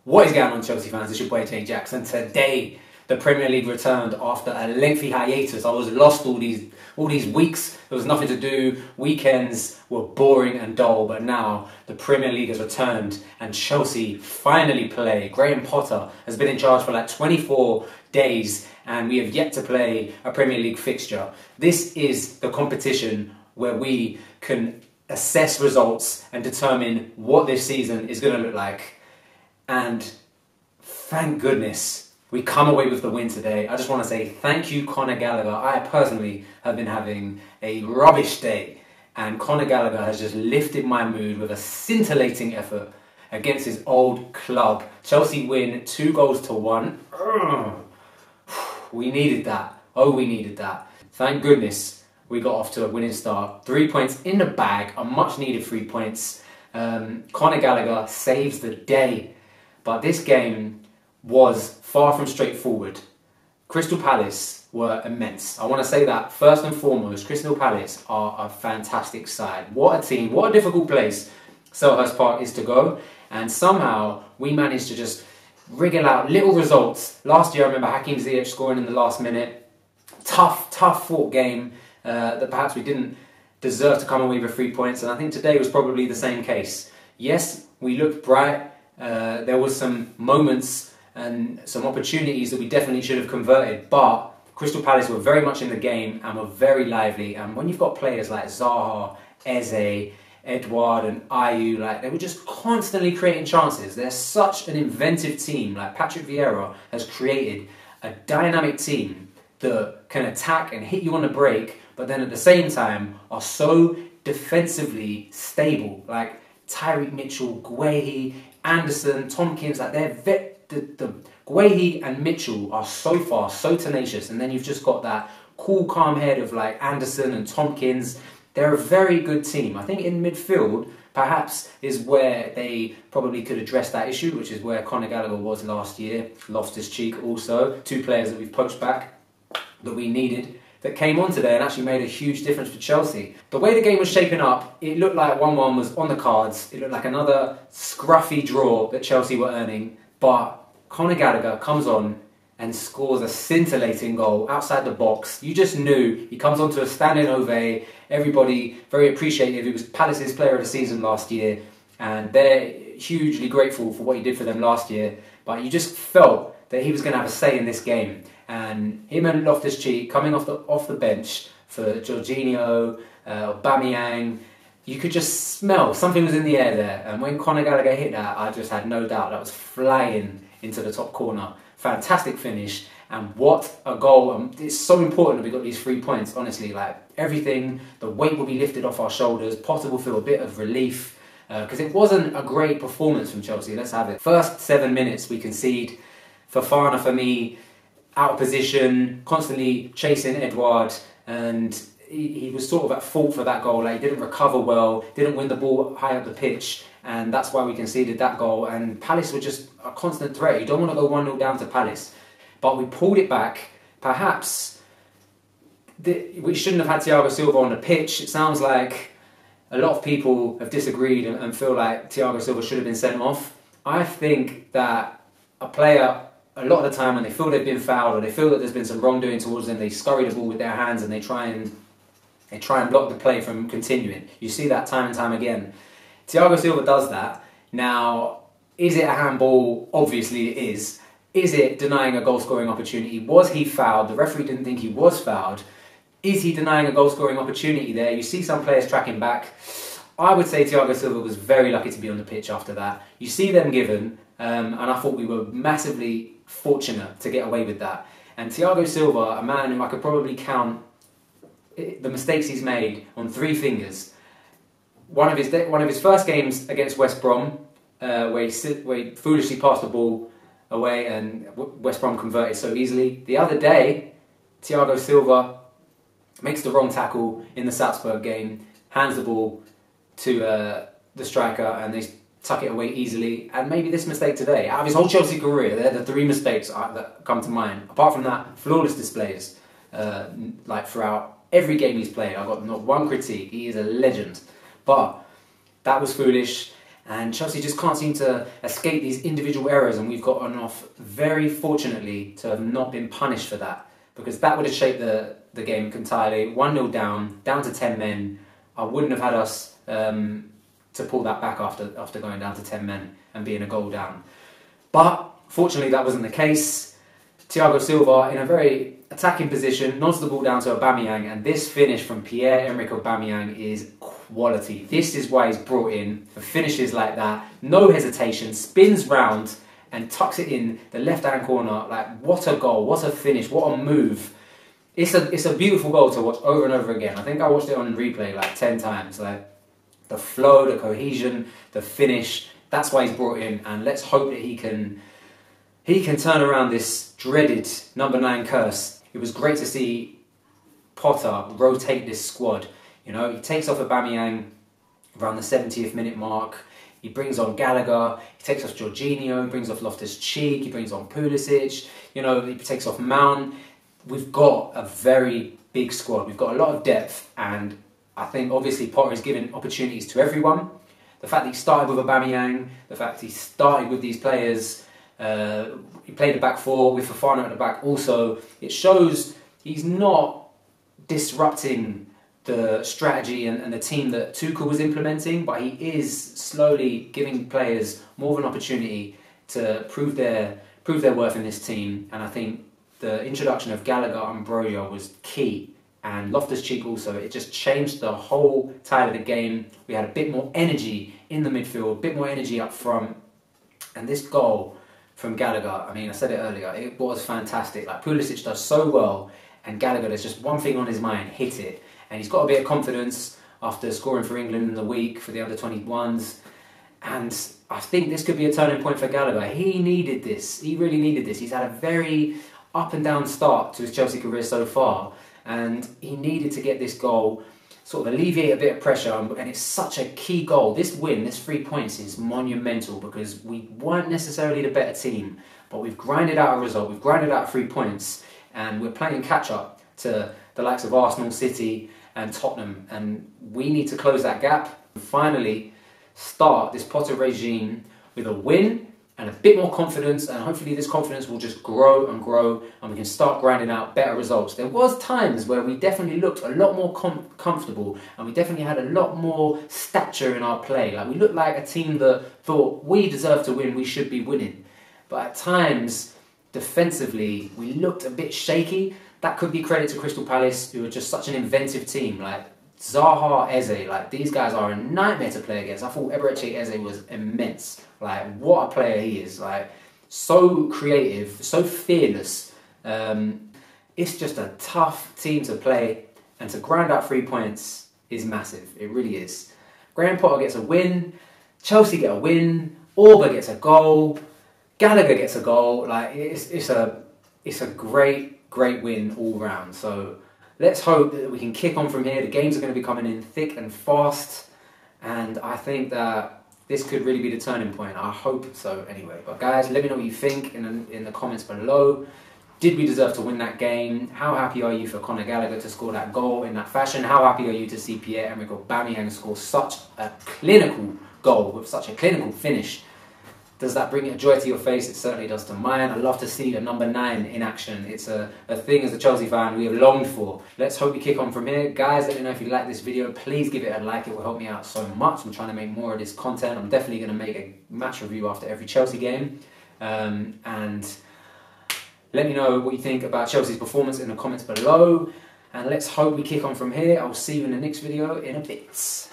What is going on, Chelsea fans? It's your boy Jay Jackson. Today, the Premier League returned after a lengthy hiatus. I was lost all these weeks. There was nothing to do. Weekends were boring and dull. But now the Premier League has returned and Chelsea finally play. Graham Potter has been in charge for like 24 days and we have yet to play a Premier League fixture. This is the competition where we can assess results and determine what this season is going to look like. And thank goodness we come away with the win today. I just want to say thank you, Conor Gallagher. I personally have been having a rubbish day, and Conor Gallagher has just lifted my mood with a scintillating effort against his old club. Chelsea win 2-1. We needed that. Oh, we needed that. Thank goodness we got off to a winning start. 3 points in the bag, a much needed 3 points. Conor Gallagher saves the day. But this game was far from straightforward. Crystal Palace were immense. I want to say that first and foremost, Crystal Palace are a fantastic side. What a team, what a difficult place Selhurst Park is to go. And somehow we managed to just wriggle out little results. Last year I remember Hakim Ziyech scoring in the last minute. Tough fought game that perhaps we didn't deserve to come away with 3 points. And I think today was probably the same case. Yes, we looked bright. There was some moments and some opportunities that we definitely should have converted, but Crystal Palace were very much in the game and were very lively. And when you've got players like Zaha, Eze, Edouard and Ayew, like, they were just constantly creating chances. They're such an inventive team. Like, Patrick Vieira has created a dynamic team that can attack and hit you on the break, but then at the same time are so defensively stable. Like Tyreek Mitchell, Guehi, Anderson, Tompkins, like the Guehi and Mitchell are so fast, so tenacious, and then you've just got that cool, calm head of like Anderson and Tompkins. They're a very good team. I think in midfield, perhaps, is where they probably could address that issue, which is where Conor Gallagher was last year. Loftus-Cheek also, two players that we've poached back that we needed, that came on today and actually made a huge difference for Chelsea. The way the game was shaping up, it looked like 1-1 was on the cards. It looked like another scruffy draw that Chelsea were earning. But Conor Gallagher comes on and scores a scintillating goal outside the box. You just knew. He comes onto a standing ovation. Everybody very appreciative. He was Palace's player of the season last year, and they're hugely grateful for what he did for them last year. But you just felt that he was going to have a say in this game. And him and Loftus-Cheek coming off the bench for Jorginho, Aubameyang, you could just smell something was in the air there. And when Conor Gallagher hit that, I just had no doubt that was flying into the top corner. Fantastic finish, and what a goal. It's so important that we got these 3 points, honestly. Like, everything, the weight will be lifted off our shoulders. Potter will feel a bit of relief, because it wasn't a great performance from Chelsea. Let's have it. First 7 minutes we concede. Fofana, for me, out of position, constantly chasing Edouard, and he was sort of at fault for that goal. Like, he didn't recover well, didn't win the ball high up the pitch, and that's why we conceded that goal. And Palace were just a constant threat. You don't want to go 1-0 down to Palace, but we pulled it back. Perhaps we shouldn't have had Thiago Silva on the pitch. It sounds like a lot of people have disagreed and feel like Thiago Silva should have been sent off. I think that a player, a lot of the time when they feel they've been fouled or they feel that there's been some wrongdoing towards them, they scurry the ball with their hands and they try and block the play from continuing. You see that time and time again. Thiago Silva does that. Now, is it a handball? Obviously it is. Is it denying a goal-scoring opportunity? Was he fouled? The referee didn't think he was fouled. Is he denying a goal-scoring opportunity there? You see some players tracking back. I would say Thiago Silva was very lucky to be on the pitch after that. You see them given, and I thought we were massively fortunate to get away with that. And Thiago Silva, a man who I could probably count the mistakes he's made on 3 fingers. One of his first games against West Brom, where he foolishly passed the ball away and West Brom converted so easily. The other day, Thiago Silva makes the wrong tackle in the Salzburg game, hands the ball to the striker, and they tuck it away easily. And maybe this mistake today, out of his whole Chelsea career, they're the 3 mistakes that come to mind. Apart from that, flawless displays, like throughout every game he's played. I've got not one critique. He is a legend. But that was foolish, And Chelsea just can't seem to escape these individual errors, and we've gotten off very fortunately to have not been punished for that, because that would have shaped the game entirely. 1-0 down to 10 men. I wouldn't have had us to pull that back after going down to 10 men and being a goal down. But fortunately that wasn't the case. Thiago Silva in a very attacking position nods the ball down to Aubameyang, and this finish from Pierre-Emerick Aubameyang is quality. This is why he's brought in, for finishes like that. No hesitation, spins round and tucks it in the left-hand corner. Like, what a goal, what a finish, what a move. It's a beautiful goal to watch over and over again. I think I watched it on replay like 10 times. Like, the flow, the cohesion, the finish, that's why he's brought in, and let's hope that he can turn around this dreaded number 9 curse. It was great to see Potter rotate this squad. You know, he takes off Aubameyang around the 70th minute mark. He brings on Gallagher. He takes off Jorginho. He brings off Loftus-Cheek. He brings on Pulisic. You know, he takes off Mount. We've got a very big squad. We've got a lot of depth, and I think obviously Potter is giving opportunities to everyone. The fact that he started with Aubameyang, the fact that he started with these players, he played the back four with Fofana at the back also, it shows he's not disrupting the strategy and the team that Tuchel was implementing, but he is slowly giving players more of an opportunity to prove their worth in this team. And I think the introduction of Gallagher and Broja was key, and Loftus-Cheek also. It just changed the whole tide of the game. We had a bit more energy in the midfield, a bit more energy up front, and this goal from Gallagher, I mean, I said it earlier, it was fantastic. Like, Pulisic does so well, and Gallagher, there's just one thing on his mind: hit it. And he's got a bit of confidence after scoring for England in the week for the under-21s. And I think this could be a turning point for Gallagher. He needed this. He really needed this. He's had a very up and down start to his Chelsea career so far, and he needed to get this goal, sort of alleviate a bit of pressure, and it's such a key goal. This win, this 3 points, is monumental, because we weren't necessarily the better team, but we've grinded out a result, we've grinded out 3 points, and we're playing catch-up to the likes of Arsenal, City and Tottenham, and we need to close that gap and finally start this Potter regime with a win and a bit more confidence, and hopefully this confidence will just grow and grow, and we can start grinding out better results. There was times where we definitely looked a lot more comfortable, and we definitely had a lot more stature in our play. Like, we looked like a team that thought we deserve to win, we should be winning. But at times, defensively, we looked a bit shaky. That could be credit to Crystal Palace, who are just such an inventive team. Like, Zaha, Eze, like, these guys are a nightmare to play against. I thought Eberechi Eze was immense. Like, what a player he is. Like, so creative, so fearless. It's just a tough team to play, and to grind out 3 points is massive. It really is. Graham Potter gets a win, Chelsea get a win, Auba gets a goal, Gallagher gets a goal. Like, it's a great win all round. So let's hope that we can kick on from here. The games are going to be coming in thick and fast, and I think that this could really be the turning point. I hope so anyway. But guys, let me know what you think in the comments below. Did we deserve to win that game? How happy are you for Conor Gallagher to score that goal in that fashion? How happy are you to see Pierre-Emerick Aubameyang score such a clinical goal with such a clinical finish? Does that bring a joy to your face? It certainly does to mine. I love to see the number 9 in action. It's a thing as a Chelsea fan we have longed for. Let's hope we kick on from here. Guys, let me know if you like this video. Please give it a like. It will help me out so much. I'm trying to make more of this content. I'm definitely going to make a match review after every Chelsea game. And let me know what you think about Chelsea's performance in the comments below. And let's hope we kick on from here. I'll see you in the next video in a bit.